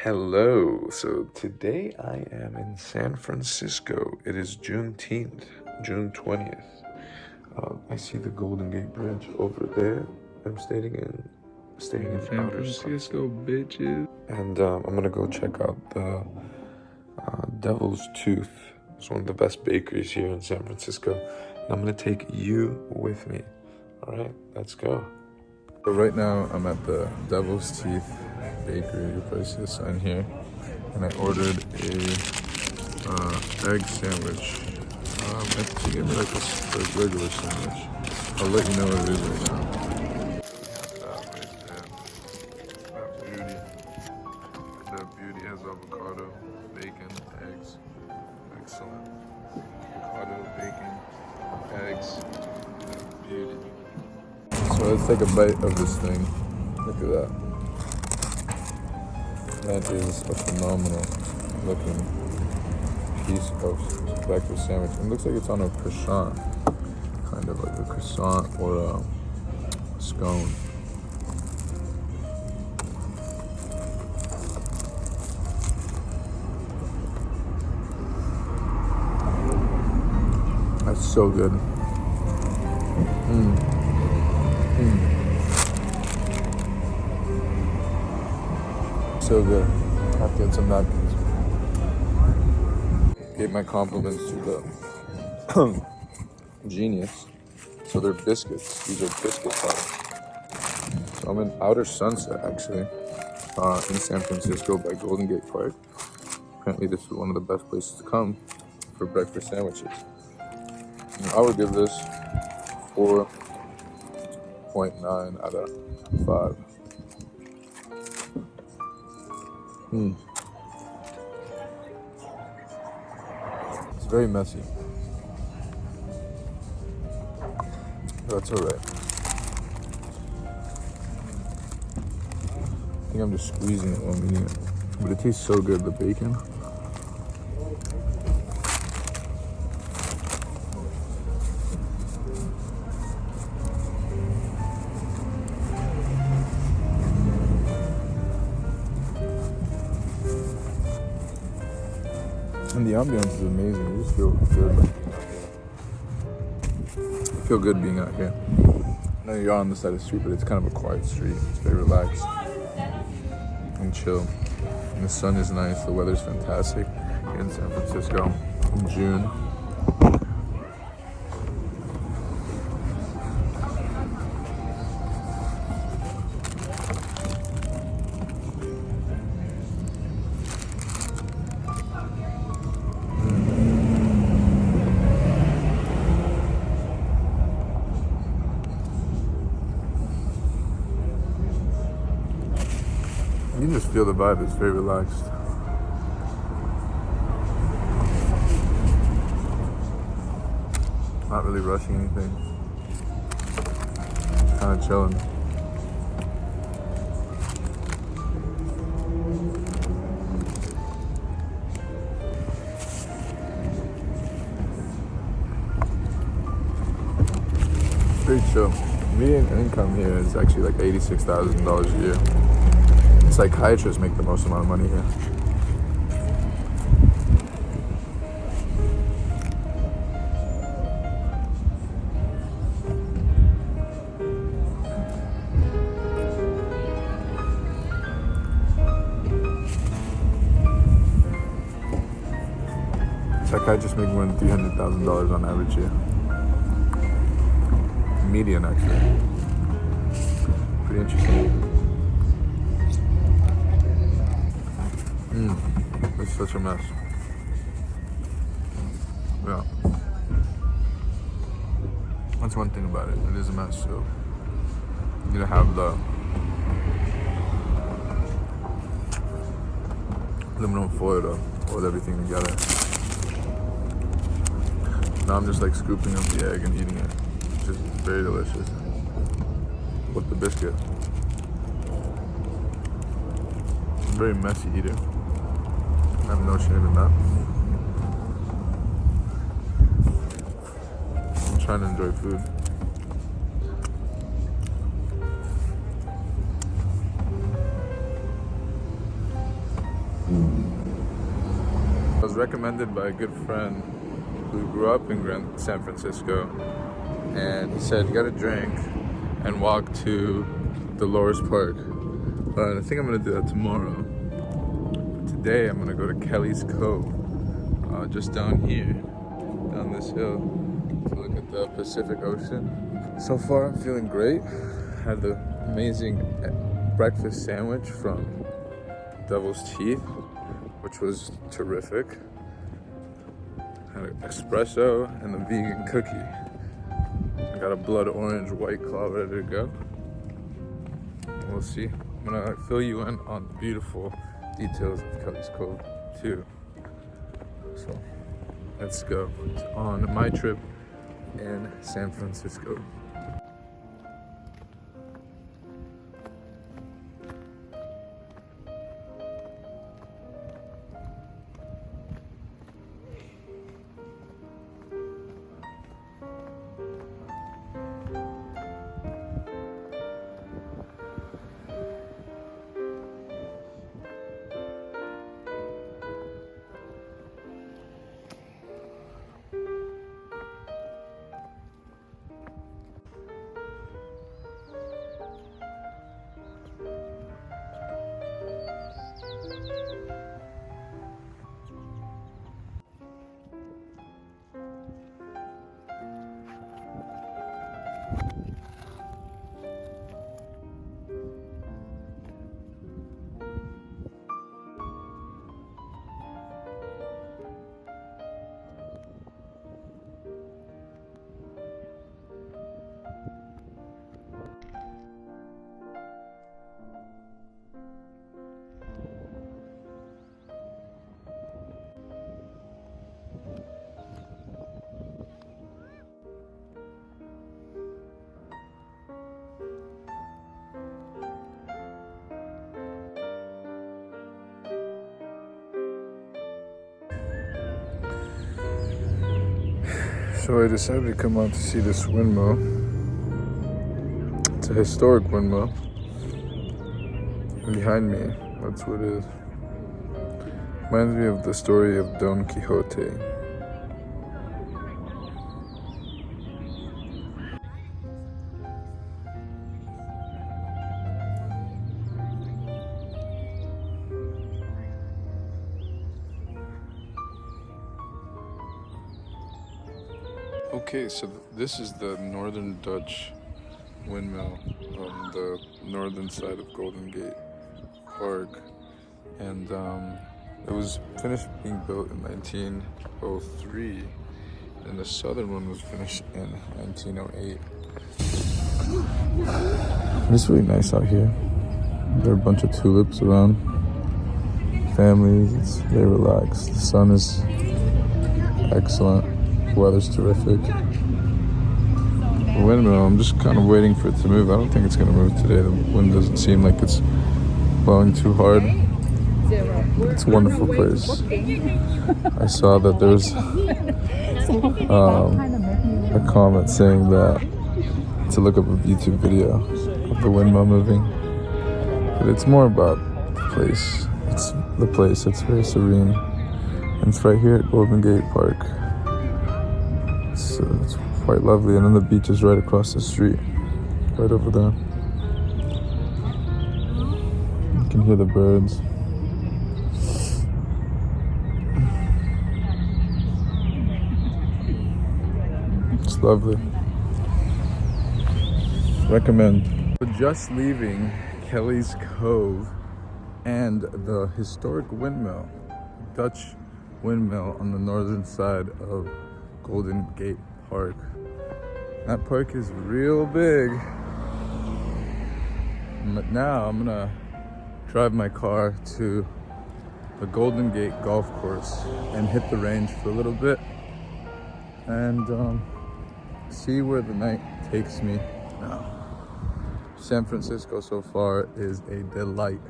Hello. So today I am in San Francisco. It is Juneteenth, June 20th. I see the Golden Gate Bridge over there. I'm staying in San Francisco, bitches. And I'm gonna go check out the Devil's Tooth. It's one of the best bakeries here in San Francisco. And I'm gonna take you with me. All right, let's go. So right now I'm at the Devil's Teeth Bakery. You probably see the sign here. And I ordered a egg sandwich. She gave me like a regular sandwich. I'll let you know what it is right now. That beauty has avocado, bacon, eggs. Excellent. Avocado, bacon, eggs. Beauty. So let's take a bite of this thing. Look at that. That is a phenomenal looking piece of breakfast sandwich. It looks like it's on a croissant. Kind of like a croissant or a scone. That's so good. So good. I have to get some napkins. Gave my compliments to the genius. So they're biscuits. These are biscuit products. So I'm in Outer Sunset, actually, in San Francisco by Golden Gate Park. Apparently this is one of the best places to come for breakfast sandwiches. And I would give this 4.9 out of 5. It's very messy. That's alright. I think I'm just squeezing it while I'm eating it. But it tastes so good, the bacon. And the ambiance is amazing. You just feel good. I feel good being out here. I know you're on the side of the street, but it's kind of a quiet street. It's very relaxed and chill. And the sun is nice. The weather's fantastic here in San Francisco in June. You can just feel the vibe. It's very relaxed. Not really rushing anything. Kind of chilling. Very chill. Median income here is actually like $86,000 a year. Psychiatrists make the most amount of money here. Psychiatrists make more than $300,000 on average here. Median, actually. Pretty interesting. It's such a mess. Yeah. That's one thing about it. It is a mess, so you need to have the aluminum foil to hold everything together. Now I'm just like scooping up the egg and eating it. It's just very delicious. With the biscuit. I'm a very messy eater. I have no shame in that. I'm trying to enjoy food. I was recommended by a good friend who grew up in San Francisco, and he said you gotta drink and walk to Dolores Park. But I think I'm gonna do that tomorrow. But today I'm gonna go to Kelly's Cove, just down here, down this hill, to look at the Pacific Ocean. So far I'm feeling great. Had the amazing breakfast sandwich from Devil's Teeth, which was terrific. Had an espresso and a vegan cookie. I got a blood orange White Claw ready to go. We'll see. I'm gonna fill you in on the beautiful details of Kelly's Cove too. So let's go on my trip in San Francisco. So I decided to come out to see this windmill. It's a historic windmill. Behind me, that's what it is. Reminds me of the story of Don Quixote. Okay, so this is the northern Dutch windmill on the northern side of Golden Gate Park, and it was finished being built in 1903, and the southern one was finished in 1908. It's really nice out here. There are a bunch of tulips around, families, it's very relaxed. The sun is excellent. The weather's terrific. The windmill, I'm just kind of waiting for it to move. I don't think it's going to move today. The wind doesn't seem like it's blowing too hard. It's a wonderful place. I saw that there was a comment saying that to look up a YouTube video of the windmill moving. But it's more about the place. It's the place. It's very serene. And it's right here at Golden Gate Park. It's quite lovely, and then the beach is right across the street, right over there. You can hear the birds. It's lovely. Recommend. We're just leaving Kelly's Cove and the historic windmill, Dutch windmill on the northern side of Golden Gate Park. That park is real big. But now I'm gonna drive my car to the Golden Gate Golf Course and hit the range for a little bit and see where the night takes me now. San Francisco so far is a delight.